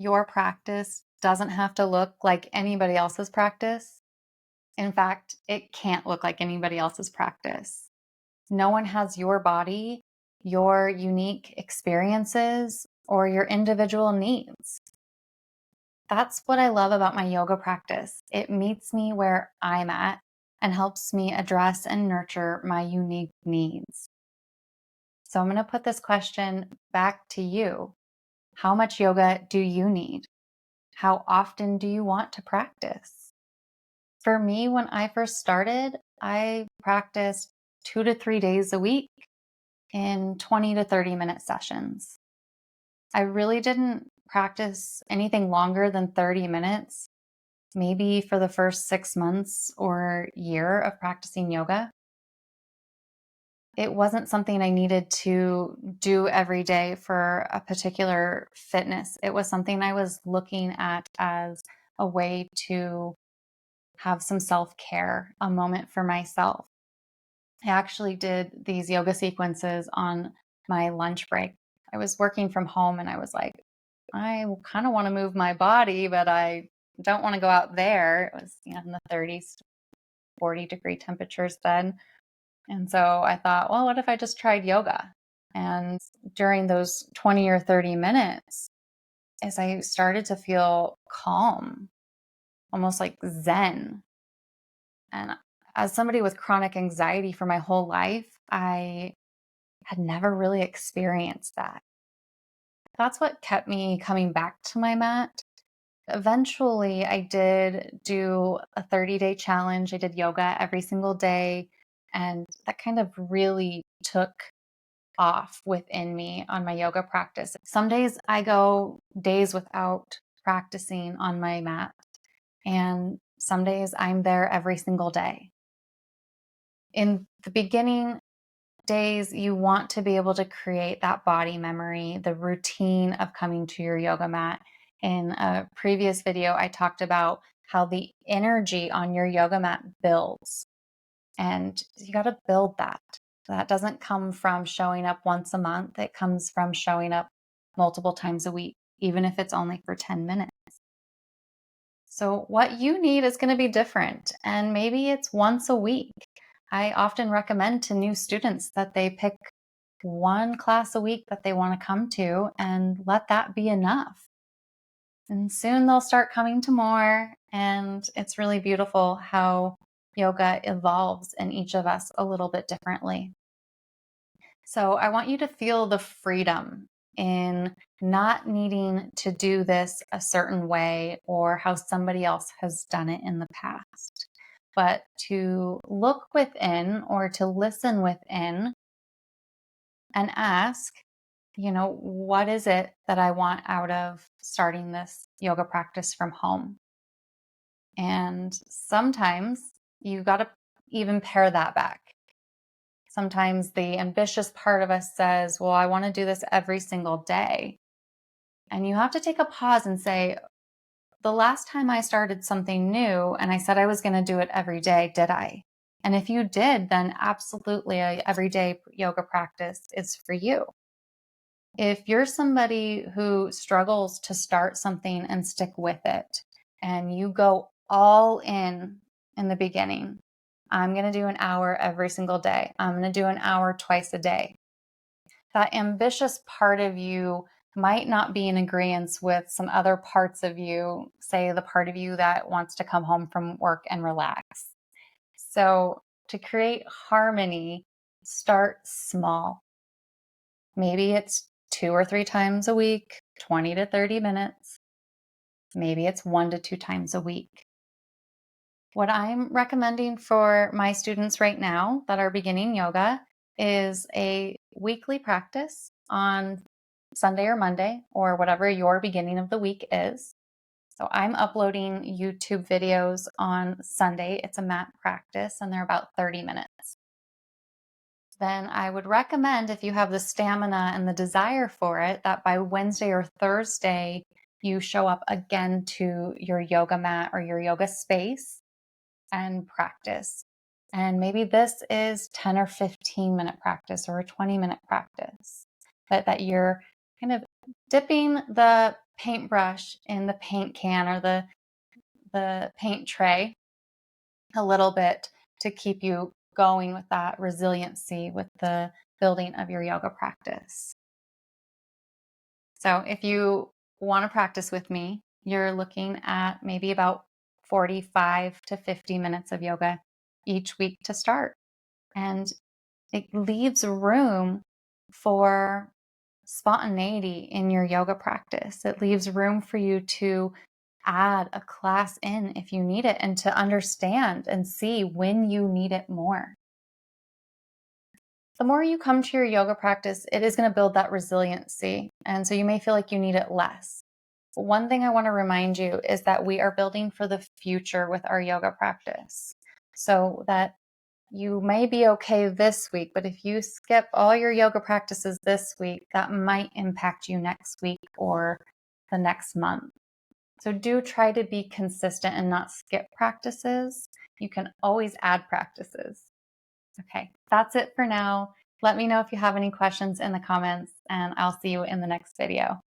Your practice doesn't have to look like anybody else's practice. In fact, it can't look like anybody else's practice. No one has your body, your unique experiences, or your individual needs. That's what I love about my yoga practice. It meets me where I'm at and helps me address and nurture my unique needs. So I'm going to put this question back to you. How much yoga do you need? How often do you want to practice? For me, when I first started, I practiced 2 to 3 days a week in 20 to 30-minute sessions. I really didn't practice anything longer than 30 minutes, maybe for the first 6 months or year of practicing yoga. It wasn't something I needed to do every day for a particular fitness. It was something I was looking at as a way to have some self-care, a moment for myself. I actually did these yoga sequences on my lunch break. I was working from home and I was like, I kind of want to move my body, but I don't want to go out there. It was, in the 30s, 40-degree temperatures then. And so I thought, well, what if I just tried yoga? And during those 20 or 30 minutes, as I started to feel calm, almost like Zen. And as somebody with chronic anxiety for my whole life, I had never really experienced that. That's what kept me coming back to my mat. Eventually, I did do a 30-day challenge. I did yoga every single day, and that kind of really took off within me on my yoga practice. Some days I go days without practicing on my mat, and some days I'm there every single day. In the beginning days, you want to be able to create that body memory, the routine of coming to your yoga mat. In a previous video, I talked about how the energy on your yoga mat builds, and you got to build that. That doesn't come from showing up once a month. It comes from showing up multiple times a week, even if it's only for 10 minutes. So, what you need is going to be different, and maybe it's once a week. I often recommend to new students that they pick one class a week that they want to come to and let that be enough. And soon they'll start coming to more. And it's really beautiful how yoga evolves in each of us a little bit differently. So I want you to feel the freedom in not needing to do this a certain way or how somebody else has done it in the past, but to look within or to listen within and ask, what is it that I want out of starting this yoga practice from home? And sometimes you got to even pare that back. Sometimes the ambitious part of us says, well, I want to do this every single day. And you have to take a pause and say, the last time I started something new and I said I was going to do it every day, did I? And if you did, then absolutely a everyday yoga practice is for you. If you're somebody who struggles to start something and stick with it, and you go all in the beginning, I'm going to do an hour every single day. I'm going to do an hour twice a day. That ambitious part of you might not be in agreement with some other parts of you, say the part of you that wants to come home from work and relax. So to create harmony, start small. Maybe it's 2 or 3 times a week, 20 to 30 minutes. Maybe it's 1 to 2 times a week. What I'm recommending for my students right now that are beginning yoga is a weekly practice on Sunday or Monday or whatever your beginning of the week is. So I'm uploading YouTube videos on Sunday. It's a mat practice and they're about 30 minutes. Then I would recommend, if you have the stamina and the desire for it, that by Wednesday or Thursday, you show up again to your yoga mat or your yoga space and practice. And maybe this is 10 or 15-minute practice or a 20-minute practice, but that you're kind of dipping the paintbrush in the paint can or the paint tray a little bit to keep you going with that resiliency with the building of your yoga practice. So if you want to practice with me, you're looking at maybe about 45 to 50 minutes of yoga each week to start. And it leaves room for spontaneity in your yoga practice. It leaves room for you to add a class in if you need it and to understand and see when you need it more. The more you come to your yoga practice, it is going to build that resiliency. And so you may feel like you need it less. One thing I want to remind you is that we are building for the future with our yoga practice. So that you may be okay this week, but if you skip all your yoga practices this week, that might impact you next week or the next month. So do try to be consistent and not skip practices. You can always add practices. Okay, that's it for now. Let me know if you have any questions in the comments, and I'll see you in the next video.